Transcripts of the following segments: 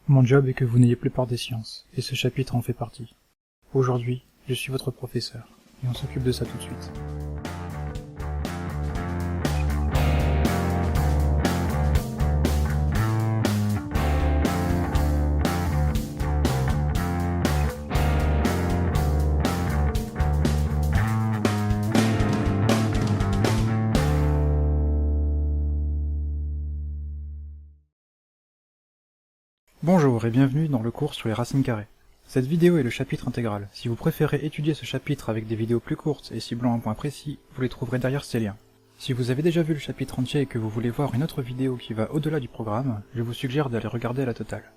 Mon job est que vous n'ayez plus peur des sciences, et ce chapitre en fait partie. Aujourd'hui, je suis votre professeur, et on s'occupe de ça tout de suite. Bonjour et bienvenue dans le cours sur les racines carrées. Cette vidéo est le chapitre intégral. Si vous préférez étudier ce chapitre avec des vidéos plus courtes et ciblant un point précis, vous les trouverez derrière ces liens. Si vous avez déjà vu le chapitre entier et que vous voulez voir une autre vidéo qui va au-delà du programme, je vous suggère d'aller regarder la totale.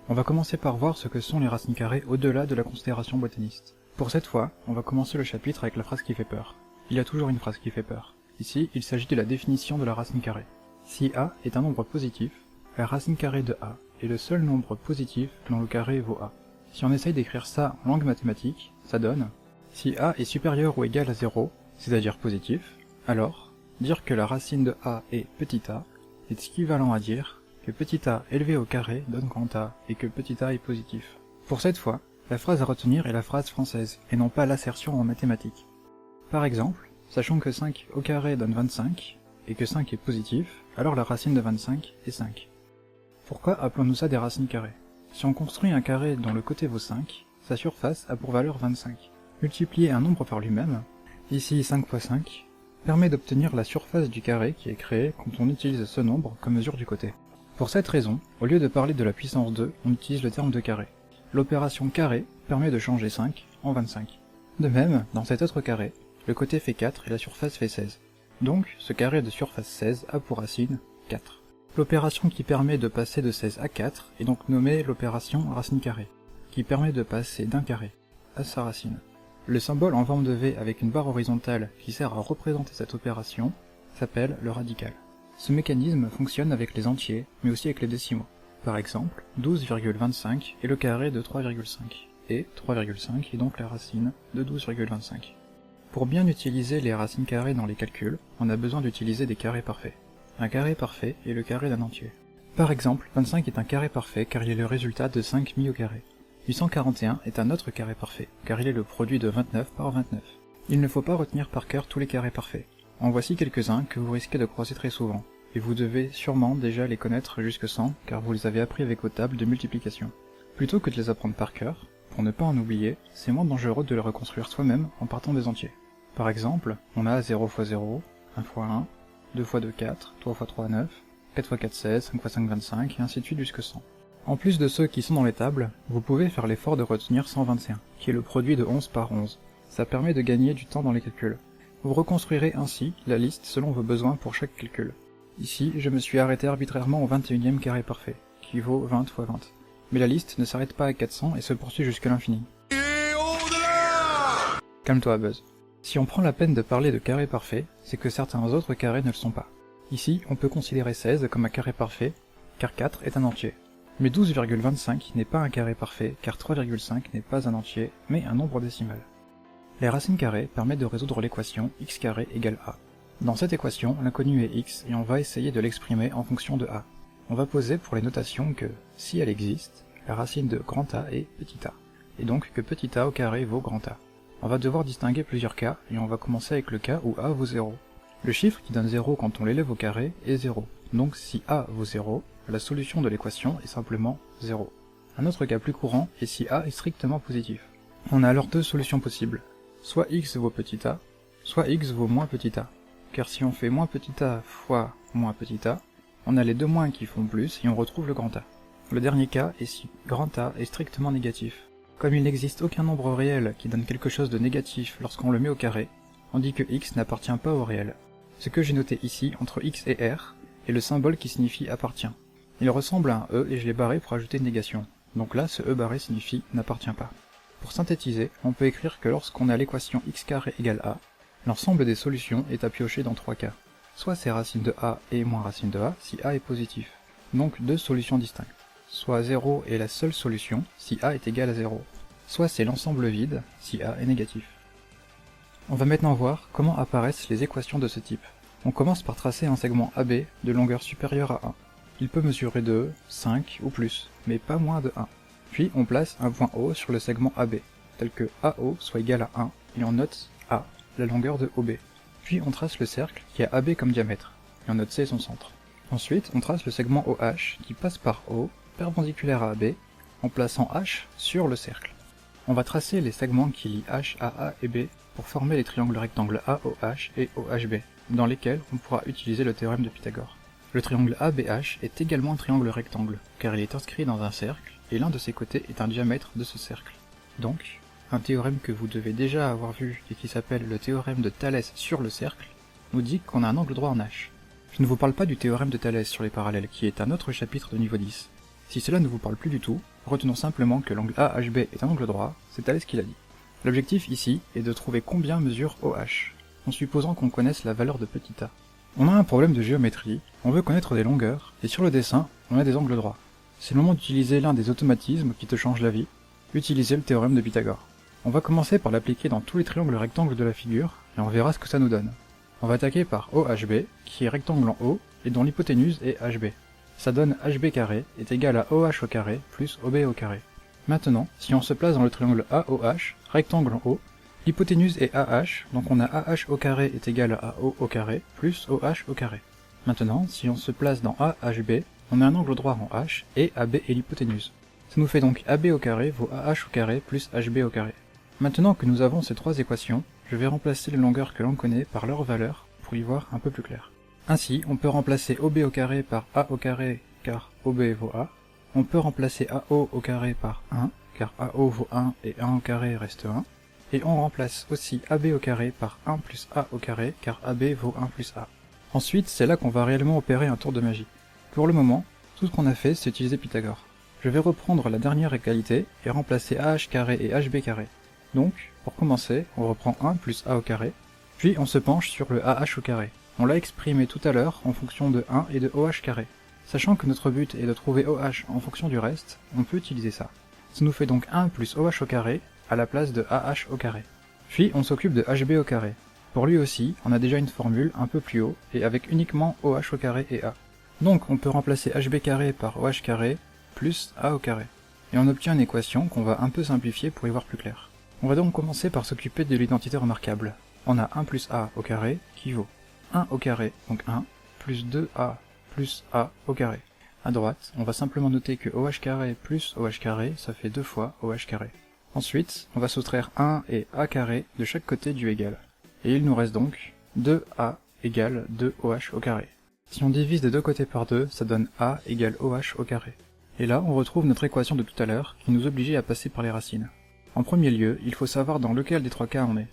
On va commencer par voir ce que sont les racines carrées au-delà de la considération botaniste. Pour cette fois, on va commencer le chapitre avec la phrase qui fait peur. Il y a toujours une phrase qui fait peur. Ici, il s'agit de la définition de la racine carrée. Si A est un nombre positif, la racine carrée de A est le seul nombre positif dont le carré vaut A. Si on essaye d'écrire ça en langue mathématique, ça donne si A est supérieur ou égal à 0, c'est-à-dire positif, alors dire que la racine de A est petit a est équivalent à dire que petit a élevé au carré donne grand A et que petit a est positif. Pour cette fois, la phrase à retenir est la phrase française et non pas l'assertion en mathématiques. Par exemple, sachant que 5 au carré donne 25 et que 5 est positif, alors la racine de 25 est 5. Pourquoi appelons-nous ça des racines carrées? Si on construit un carré dont le côté vaut 5, sa surface a pour valeur 25. Multiplier un nombre par lui-même, ici 5 fois 5, permet d'obtenir la surface du carré qui est créé quand on utilise ce nombre comme mesure du côté. Pour cette raison, au lieu de parler de la puissance 2, on utilise le terme de carré. L'opération carré permet de changer 5 en 25. De même, dans cet autre carré, le côté fait 4 et la surface fait 16. Donc, ce carré de surface 16 a pour racine 4. L'opération qui permet de passer de 16 à 4 est donc nommée l'opération racine carrée, qui permet de passer d'un carré à sa racine. Le symbole en forme de V avec une barre horizontale qui sert à représenter cette opération s'appelle le radical. Ce mécanisme fonctionne avec les entiers, mais aussi avec les décimaux. Par exemple, 12,25 est le carré de 3,5, et 3,5 est donc la racine de 12,25. Pour bien utiliser les racines carrées dans les calculs, on a besoin d'utiliser des carrés parfaits. Un carré parfait est le carré d'un entier. Par exemple, 25 est un carré parfait car il est le résultat de 5 mis au carré. 841 est un autre carré parfait car il est le produit de 29 par 29. Il ne faut pas retenir par cœur tous les carrés parfaits. En voici quelques-uns que vous risquez de croiser très souvent, et vous devez sûrement déjà les connaître jusque 100 car vous les avez appris avec vos tables de multiplication. Plutôt que de les apprendre par cœur, pour ne pas en oublier, c'est moins dangereux de les reconstruire soi-même en partant des entiers. Par exemple, on a 0 x 0, 1 x 1, 2 x 2, 4, 3 x 3, 9, 4 x 4, 16, 5 x 5, 25, et ainsi de suite jusque 100. En plus de ceux qui sont dans les tables, vous pouvez faire l'effort de retenir 121, qui est le produit de 11 par 11. Ça permet de gagner du temps dans les calculs. Vous reconstruirez ainsi la liste selon vos besoins pour chaque calcul. Ici, je me suis arrêté arbitrairement au 21e carré parfait, qui vaut 20 x 20. Mais la liste ne s'arrête pas à 400 et se poursuit jusqu'à l'infini. Calme-toi, Buzz. Si on prend la peine de parler de carré parfait, c'est que certains autres carrés ne le sont pas. Ici, on peut considérer 16 comme un carré parfait, car 4 est un entier. Mais 12,25 n'est pas un carré parfait, car 3,5 n'est pas un entier, mais un nombre décimal. Les racines carrées permettent de résoudre l'équation x carré égale a. Dans cette équation, l'inconnu est x, et on va essayer de l'exprimer en fonction de a. On va poser pour les notations que, si elle existe, la racine de grand A est petit a, et donc que petit a au carré vaut grand A. On va devoir distinguer plusieurs cas, et on va commencer avec le cas où A vaut 0. Le chiffre qui donne 0 quand on l'élève au carré est 0. Donc si A vaut 0, la solution de l'équation est simplement 0. Un autre cas plus courant est si A est strictement positif. On a alors deux solutions possibles. Soit x vaut petit a, soit x vaut moins petit a. Car si on fait moins petit a fois moins petit a, on a les deux moins qui font plus et on retrouve le grand A. Le dernier cas est si grand A est strictement négatif. Comme il n'existe aucun nombre réel qui donne quelque chose de négatif lorsqu'on le met au carré, on dit que x n'appartient pas au réel. Ce que j'ai noté ici entre x et r est le symbole qui signifie appartient. Il ressemble à un e et je l'ai barré pour ajouter une négation. Donc là, ce e barré signifie n'appartient pas. Pour synthétiser, on peut écrire que lorsqu'on a l'équation x carré égale a, l'ensemble des solutions est à piocher dans trois cas. Soit c'est racine de a et moins racine de a si a est positif. Donc deux solutions distinctes. Soit 0 est la seule solution si a est égal à 0. Soit c'est l'ensemble vide si a est négatif. On va maintenant voir comment apparaissent les équations de ce type. On commence par tracer un segment AB de longueur supérieure à 1. Il peut mesurer 2, 5 ou plus, mais pas moins de 1. Puis on place un point O sur le segment AB, tel que AO soit égal à 1, et on note A, la longueur de OB. Puis on trace le cercle qui a AB comme diamètre, et on note C son centre. Ensuite, on trace le segment OH qui passe par O, perpendiculaire à AB, en plaçant H sur le cercle. On va tracer les segments qui lient H à A et B pour former les triangles rectangles AOH et OHB, dans lesquels on pourra utiliser le théorème de Pythagore. Le triangle ABH est également un triangle rectangle, car il est inscrit dans un cercle, et l'un de ses côtés est un diamètre de ce cercle. Donc, un théorème que vous devez déjà avoir vu et qui s'appelle le théorème de Thalès sur le cercle, nous dit qu'on a un angle droit en H. Je ne vous parle pas du théorème de Thalès sur les parallèles, qui est un autre chapitre de niveau 10. Si cela ne vous parle plus du tout, retenons simplement que l'angle AHB est un angle droit, c'est Thalès qui l'a dit. L'objectif ici est de trouver combien mesure OH, en supposant qu'on connaisse la valeur de petit a. On a un problème de géométrie, on veut connaître des longueurs, et sur le dessin, on a des angles droits. C'est le moment d'utiliser l'un des automatismes qui te change la vie, utiliser le théorème de Pythagore. On va commencer par l'appliquer dans tous les triangles rectangles de la figure, et on verra ce que ça nous donne. On va attaquer par OHB, qui est rectangle en haut, et dont l'hypoténuse est HB. Ça donne HB carré est égal à OH au carré plus OB au carré. Maintenant, si on se place dans le triangle AOH, rectangle en haut, l'hypoténuse est AH, donc on a AH au carré est égal à AO au carré, plus OH au carré. Maintenant, si on se place dans AHB, on a un angle droit en H, et AB est l'hypoténuse. Ça nous fait donc AB au carré vaut AH au carré plus HB au carré. Maintenant que nous avons ces trois équations, je vais remplacer les longueurs que l'on connaît par leurs valeurs, pour y voir un peu plus clair. Ainsi, on peut remplacer OB au carré par A au carré, car OB vaut A. On peut remplacer AO au carré par 1, car AO vaut 1 et 1 au carré reste 1. Et on remplace aussi AB au carré par 1 plus A au carré, car AB vaut 1 plus A. Ensuite, c'est là qu'on va réellement opérer un tour de magie. Pour le moment, tout ce qu'on a fait, c'est utiliser Pythagore. Je vais reprendre la dernière égalité et remplacer AH carré et HB carré. Donc, pour commencer, on reprend 1 plus A au carré, puis on se penche sur le AH au carré. On l'a exprimé tout à l'heure en fonction de 1 et de OH carré. Sachant que notre but est de trouver OH en fonction du reste, on peut utiliser ça. Ça nous fait donc 1 plus OH au carré à la place de AH au carré. Puis on s'occupe de HB au carré. Pour lui aussi, on a déjà une formule un peu plus haut, et avec uniquement OH au carré et A. Donc on peut remplacer HB carré par OH carré plus A au carré. Et on obtient une équation qu'on va un peu simplifier pour y voir plus clair. On va donc commencer par s'occuper de l'identité remarquable. On a 1 plus A au carré qui vaut 1 au carré, donc 1, plus 2A plus A au carré. À droite, on va simplement noter que OH carré plus OH carré, ça fait 2 fois OH carré. Ensuite, on va soustraire 1 et A carré de chaque côté du égal. Et il nous reste donc 2A égale 2OH au carré. Si on divise des deux côtés par 2, ça donne A égale OH au carré. Et là, on retrouve notre équation de tout à l'heure, qui nous obligeait à passer par les racines. En premier lieu, il faut savoir dans lequel des trois cas on est.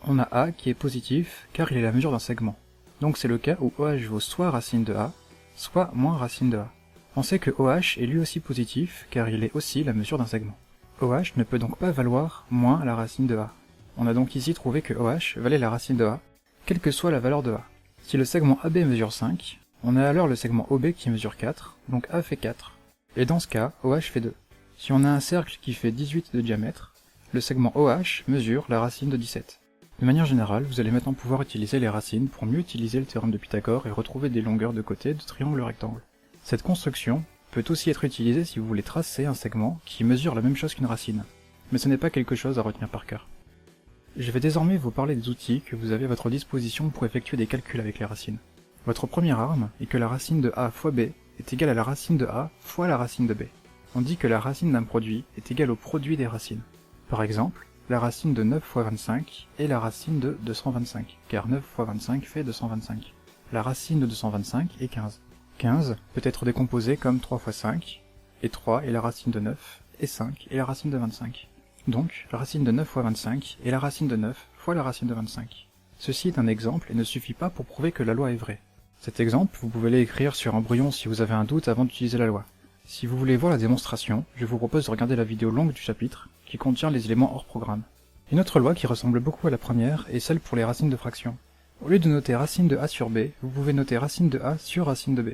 On a A qui est positif, car il est la mesure d'un segment. Donc c'est le cas où OH vaut soit racine de A, soit moins racine de A. On sait que OH est lui aussi positif, car il est aussi la mesure d'un segment. OH ne peut donc pas valoir moins la racine de A. On a donc ici trouvé que OH valait la racine de A, quelle que soit la valeur de A. Si le segment AB mesure 5, on a alors le segment OB qui mesure 4, donc A fait 4. Et dans ce cas, OH fait 2. Si on a un cercle qui fait 18 de diamètre, le segment OH mesure la racine de 17. De manière générale, vous allez maintenant pouvoir utiliser les racines pour mieux utiliser le théorème de Pythagore et retrouver des longueurs de côté de triangles rectangles. Cette construction peut aussi être utilisée si vous voulez tracer un segment qui mesure la même chose qu'une racine, mais ce n'est pas quelque chose à retenir par cœur. Je vais désormais vous parler des outils que vous avez à votre disposition pour effectuer des calculs avec les racines. Votre première arme est que la racine de A fois B est égale à la racine de A fois la racine de B. On dit que la racine d'un produit est égale au produit des racines. Par exemple, la racine de 9 fois 25 est la racine de 225, car 9 fois 25 fait 225. La racine de 225 est 15. 15 peut être décomposé comme 3 fois 5, et 3 est la racine de 9, et 5 est la racine de 25. Donc, la racine de 9 fois 25 est la racine de 9 fois la racine de 25. Ceci est un exemple et ne suffit pas pour prouver que la loi est vraie. Cet exemple, vous pouvez l'écrire sur un brouillon si vous avez un doute avant d'utiliser la loi. Si vous voulez voir la démonstration, je vous propose de regarder la vidéo longue du chapitre, qui contient les éléments hors programme. Une autre loi qui ressemble beaucoup à la première est celle pour les racines de fractions. Au lieu de noter racine de A sur B, vous pouvez noter racine de A sur racine de B.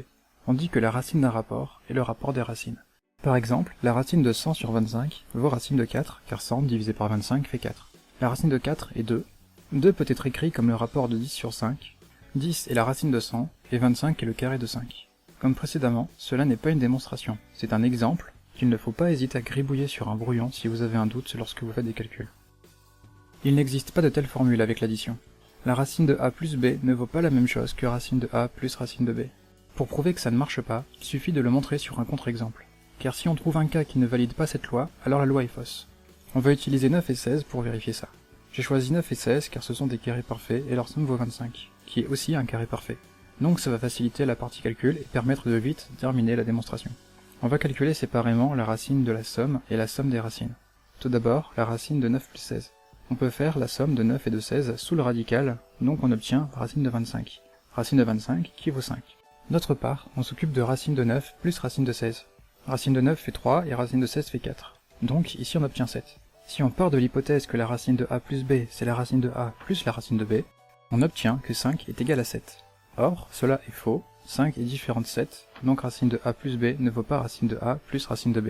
On dit que la racine d'un rapport est le rapport des racines. Par exemple, la racine de 100 sur 25 vaut racine de 4, car 100 divisé par 25 fait 4. La racine de 4 est 2. 2 peut être écrit comme le rapport de 10 sur 5. 10 est la racine de 100, et 25 est le carré de 5. Comme précédemment, cela n'est pas une démonstration, c'est un exemple qu'il ne faut pas hésiter à gribouiller sur un brouillon si vous avez un doute lorsque vous faites des calculs. Il n'existe pas de telle formule avec l'addition. La racine de a plus b ne vaut pas la même chose que racine de a plus racine de b. Pour prouver que ça ne marche pas, il suffit de le montrer sur un contre-exemple. Car si on trouve un cas qui ne valide pas cette loi, alors la loi est fausse. On va utiliser 9 et 16 pour vérifier ça. J'ai choisi 9 et 16 car ce sont des carrés parfaits et leur somme vaut 25, qui est aussi un carré parfait. Donc ça va faciliter la partie calcul et permettre de vite terminer la démonstration. On va calculer séparément la racine de la somme et la somme des racines. Tout d'abord, la racine de 9 plus 16. On peut faire la somme de 9 et de 16 sous le radical, donc on obtient racine de 25. Racine de 25 qui vaut 5. D'autre part, on s'occupe de racine de 9 plus racine de 16. Racine de 9 fait 3 et racine de 16 fait 4. Donc ici on obtient 7. Si on part de l'hypothèse que la racine de a plus b c'est la racine de a plus la racine de b, on obtient que 5 est égal à 7. Or, cela est faux, 5 est différent de 7, donc racine de a plus b ne vaut pas racine de a plus racine de b.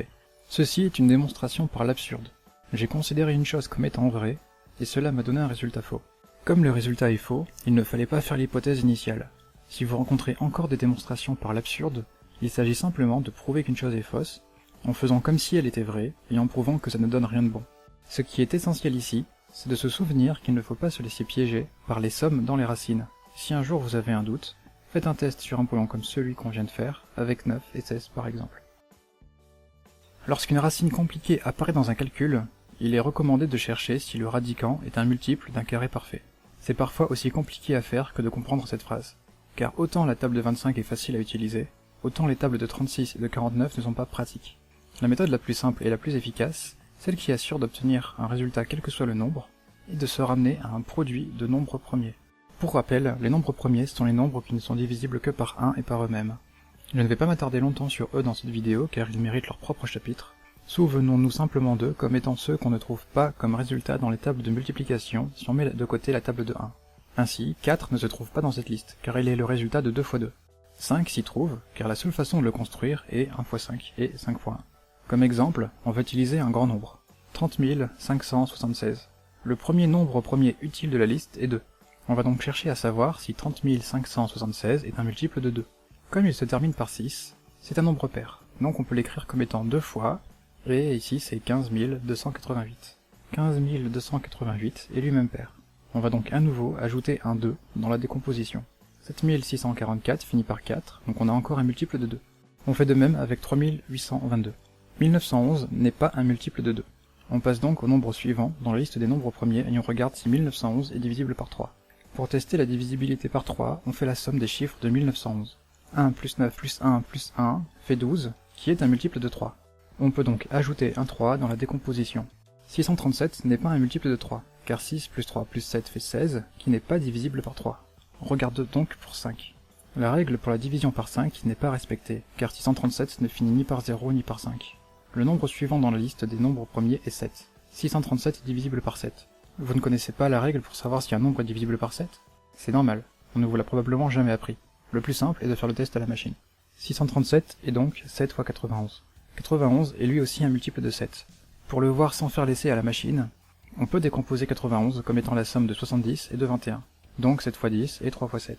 Ceci est une démonstration par l'absurde. J'ai considéré une chose comme étant vraie, et cela m'a donné un résultat faux. Comme le résultat est faux, il ne fallait pas faire l'hypothèse initiale. Si vous rencontrez encore des démonstrations par l'absurde, il s'agit simplement de prouver qu'une chose est fausse, en faisant comme si elle était vraie, et en prouvant que ça ne donne rien de bon. Ce qui est essentiel ici, c'est de se souvenir qu'il ne faut pas se laisser piéger par les sommes dans les racines. Si un jour vous avez un doute, faites un test sur un brouillon comme celui qu'on vient de faire, avec 9 et 16 par exemple. Lorsqu'une racine compliquée apparaît dans un calcul, il est recommandé de chercher si le radicand est un multiple d'un carré parfait. C'est parfois aussi compliqué à faire que de comprendre cette phrase, car autant la table de 25 est facile à utiliser, autant les tables de 36 et de 49 ne sont pas pratiques. La méthode la plus simple et la plus efficace, celle qui assure d'obtenir un résultat quel que soit le nombre, est de se ramener à un produit de nombres premiers. Pour rappel, les nombres premiers sont les nombres qui ne sont divisibles que par 1 et par eux-mêmes. Je ne vais pas m'attarder longtemps sur eux dans cette vidéo car ils méritent leur propre chapitre. Souvenons-nous simplement d'eux comme étant ceux qu'on ne trouve pas comme résultat dans les tables de multiplication si on met de côté la table de 1. Ainsi, 4 ne se trouve pas dans cette liste car il est le résultat de 2 fois 2. 5 s'y trouve car la seule façon de le construire est 1 fois 5 et 5 fois 1. Comme exemple, on va utiliser un grand nombre, 30 576. Le premier nombre premier utile de la liste est 2. On va donc chercher à savoir si 30 576 est un multiple de 2. Comme il se termine par 6, c'est un nombre pair, donc on peut l'écrire comme étant 2 fois, et ici c'est 15 288. 15 288 est lui-même pair. On va donc à nouveau ajouter un 2 dans la décomposition. 7644 finit par 4, donc on a encore un multiple de 2. On fait de même avec 3822. 1911 n'est pas un multiple de 2. On passe donc au nombre suivant dans la liste des nombres premiers et on regarde si 1911 est divisible par 3. Pour tester la divisibilité par 3, on fait la somme des chiffres de 1911. 1 plus 9 plus 1 plus 1 fait 12, qui est un multiple de 3. On peut donc ajouter un 3 dans la décomposition. 637 n'est pas un multiple de 3, car 6 plus 3 plus 7 fait 16, qui n'est pas divisible par 3. On regarde donc pour 5. La règle pour la division par 5 n'est pas respectée, car 637 ne finit ni par 0 ni par 5. Le nombre suivant dans la liste des nombres premiers est 7. 637 est divisible par 7. Vous ne connaissez pas la règle pour savoir si un nombre est divisible par 7? C'est normal, on ne vous l'a probablement jamais appris. Le plus simple est de faire le test à la machine. 637 est donc 7 fois 91. 91 est lui aussi un multiple de 7. Pour le voir sans faire l'essai à la machine, on peut décomposer 91 comme étant la somme de 70 et de 21. Donc 7 fois 10 et 3 fois 7.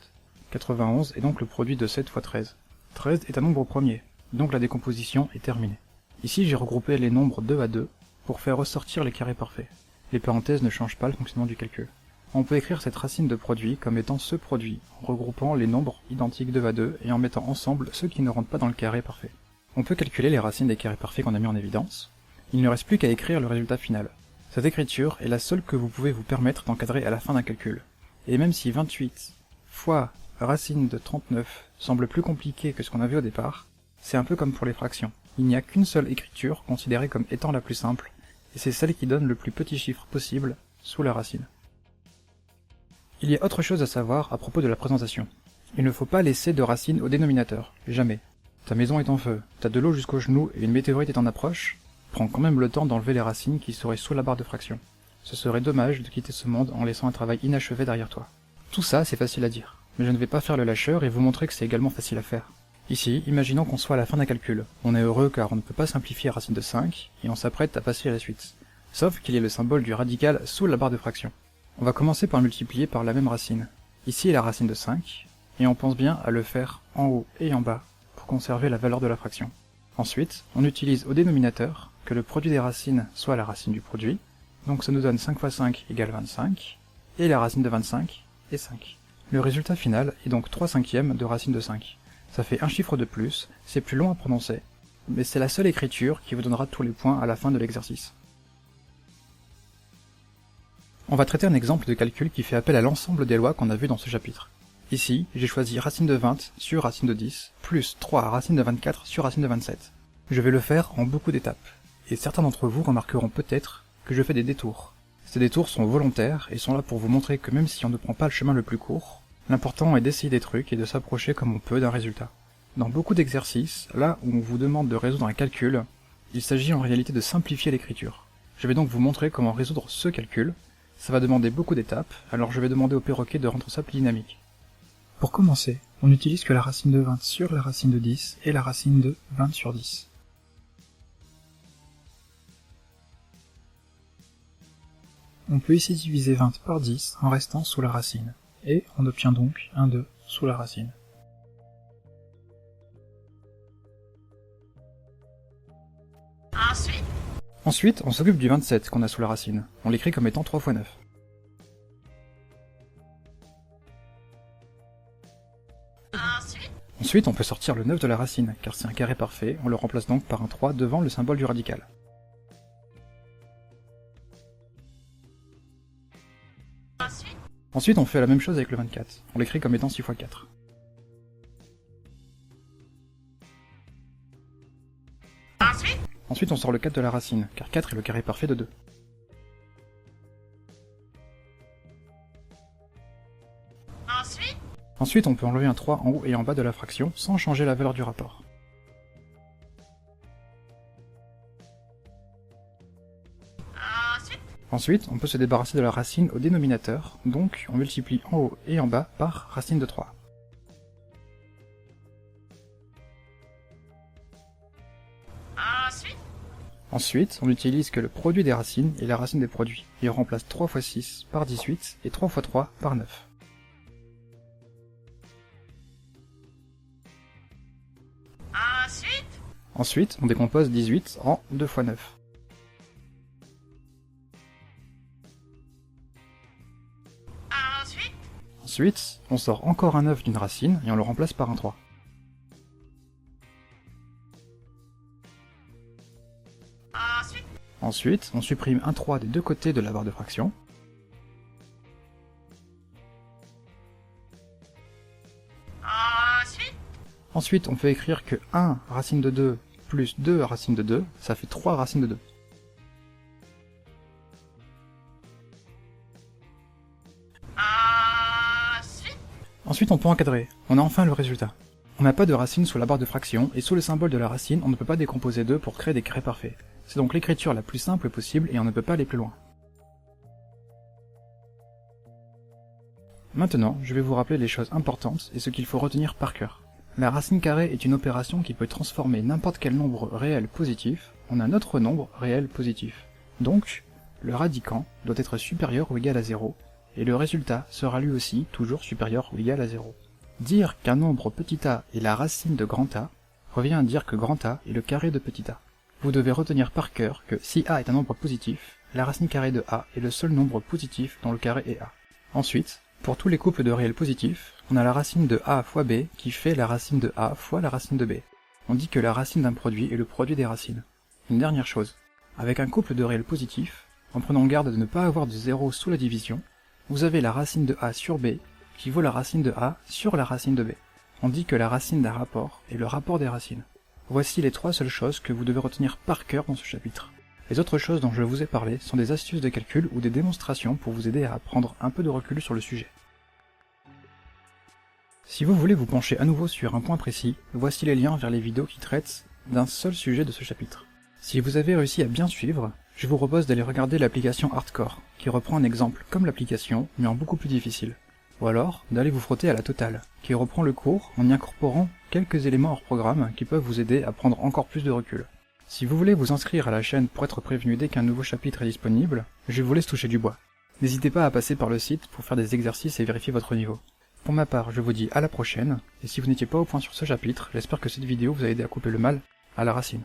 91 est donc le produit de 7 fois 13. 13 est un nombre premier, donc la décomposition est terminée. Ici j'ai regroupé les nombres 2 à 2 pour faire ressortir les carrés parfaits. Les parenthèses ne changent pas le fonctionnement du calcul. On peut écrire cette racine de produit comme étant ce produit, en regroupant les nombres identiques 2 à 2 et en mettant ensemble ceux qui ne rentrent pas dans le carré parfait. On peut calculer les racines des carrés parfaits qu'on a mis en évidence. Il ne reste plus qu'à écrire le résultat final. Cette écriture est la seule que vous pouvez vous permettre d'encadrer à la fin d'un calcul. Et même si 28 fois racine de 39 semble plus compliqué que ce qu'on avait au départ, c'est un peu comme pour les fractions. Il n'y a qu'une seule écriture considérée comme étant la plus simple, et c'est celle qui donne le plus petit chiffre possible sous la racine. Il y a autre chose à savoir à propos de la présentation. Il ne faut pas laisser de racine au dénominateur, jamais. Ta maison est en feu, t'as de l'eau jusqu'aux genoux et une météorite est en approche, prends quand même le temps d'enlever les racines qui seraient sous la barre de fraction. Ce serait dommage de quitter ce monde en laissant un travail inachevé derrière toi. Tout ça, c'est facile à dire, mais je ne vais pas faire le lâcheur et vous montrer que c'est également facile à faire. Ici, imaginons qu'on soit à la fin d'un calcul. On est heureux car on ne peut pas simplifier racine de 5, et on s'apprête à passer à la suite. Sauf qu'il y a le symbole du radical sous la barre de fraction. On va commencer par multiplier par la même racine. Ici est la racine de 5, et on pense bien à le faire en haut et en bas, pour conserver la valeur de la fraction. Ensuite, on utilise au dénominateur que le produit des racines soit la racine du produit, donc ça nous donne 5 fois 5 égale 25, et la racine de 25 est 5. Le résultat final est donc 3/5 de racine de 5. Ça fait un chiffre de plus, c'est plus long à prononcer, mais c'est la seule écriture qui vous donnera tous les points à la fin de l'exercice. On va traiter un exemple de calcul qui fait appel à l'ensemble des lois qu'on a vues dans ce chapitre. Ici, j'ai choisi racine de 20 sur racine de 10, plus 3 racine de 24 sur racine de 27. Je vais le faire en beaucoup d'étapes, et certains d'entre vous remarqueront peut-être que je fais des détours. Ces détours sont volontaires et sont là pour vous montrer que même si on ne prend pas le chemin le plus court, l'important est d'essayer des trucs et de s'approcher comme on peut d'un résultat. Dans beaucoup d'exercices, là où on vous demande de résoudre un calcul, il s'agit en réalité de simplifier l'écriture. Je vais donc vous montrer comment résoudre ce calcul. Ça va demander beaucoup d'étapes, alors je vais demander au perroquet de rendre ça plus dynamique. Pour commencer, on n'utilise que la racine de 20 sur la racine de 10 et la racine de 20 sur 10. On peut ici diviser 20 par 10 en restant sous la racine, et on obtient donc un 2 sous la racine. Ensuite, on s'occupe du 27 qu'on a sous la racine. On l'écrit comme étant 3 fois 9. Ensuite, on peut sortir le 9 de la racine, car c'est un carré parfait, on le remplace donc par un 3 devant le symbole du radical. Ensuite, on fait la même chose avec le 24. On l'écrit comme étant 6 fois 4. Ensuite, on sort le 4 de la racine, car 4 est le carré parfait de 2. Ensuite, on peut enlever un 3 en haut et en bas de la fraction sans changer la valeur du rapport. Ensuite, on peut se débarrasser de la racine au dénominateur, donc on multiplie en haut et en bas par racine de 3. Ensuite, on n'utilise que le produit des racines et la racine des produits, et on remplace 3 fois 6 par 18 et 3 fois 3 par 9. Ensuite, on décompose 18 en 2 fois 9. Ensuite, on sort encore un 9 d'une racine et on le remplace par un 3. Ensuite, on supprime un 3 des deux côtés de la barre de fraction. Ensuite, on peut écrire que 1 racine de 2 plus 2 racine de 2, ça fait 3 racines de 2. Ensuite, on peut encadrer. On a enfin le résultat. On n'a pas de racine sous la barre de fraction, et sous le symbole de la racine, on ne peut pas décomposer 2 pour créer des carrés parfaits. C'est donc l'écriture la plus simple possible et on ne peut pas aller plus loin. Maintenant, je vais vous rappeler les choses importantes et ce qu'il faut retenir par cœur. La racine carrée est une opération qui peut transformer n'importe quel nombre réel positif en un autre nombre réel positif. Donc, le radicand doit être supérieur ou égal à 0, et le résultat sera lui aussi toujours supérieur ou égal à 0. Dire qu'un nombre petit a est la racine de grand A revient à dire que grand A est le carré de petit a. Vous devez retenir par cœur que si A est un nombre positif, la racine carrée de A est le seul nombre positif dont le carré est A. Ensuite, pour tous les couples de réels positifs, on a la racine de A fois B qui fait la racine de A fois la racine de B. On dit que la racine d'un produit est le produit des racines. Une dernière chose, avec un couple de réels positifs, en prenant garde de ne pas avoir de 0 sous la division, vous avez la racine de A sur B qui vaut la racine de A sur la racine de B. On dit que la racine d'un rapport est le rapport des racines. Voici les 3 seules choses que vous devez retenir par cœur dans ce chapitre. Les autres choses dont je vous ai parlé sont des astuces de calcul ou des démonstrations pour vous aider à prendre un peu de recul sur le sujet. Si vous voulez vous pencher à nouveau sur un point précis, voici les liens vers les vidéos qui traitent d'un seul sujet de ce chapitre. Si vous avez réussi à bien suivre, je vous propose d'aller regarder l'application Hardcore, qui reprend un exemple comme l'application, mais en beaucoup plus difficile. Ou alors, d'aller vous frotter à la Totale, qui reprend le cours en y incorporant quelques éléments hors programme qui peuvent vous aider à prendre encore plus de recul. Si vous voulez vous inscrire à la chaîne pour être prévenu dès qu'un nouveau chapitre est disponible, je vous laisse toucher du bois. N'hésitez pas à passer par le site pour faire des exercices et vérifier votre niveau. Pour ma part, je vous dis à la prochaine, et si vous n'étiez pas au point sur ce chapitre, j'espère que cette vidéo vous a aidé à couper le mal à la racine.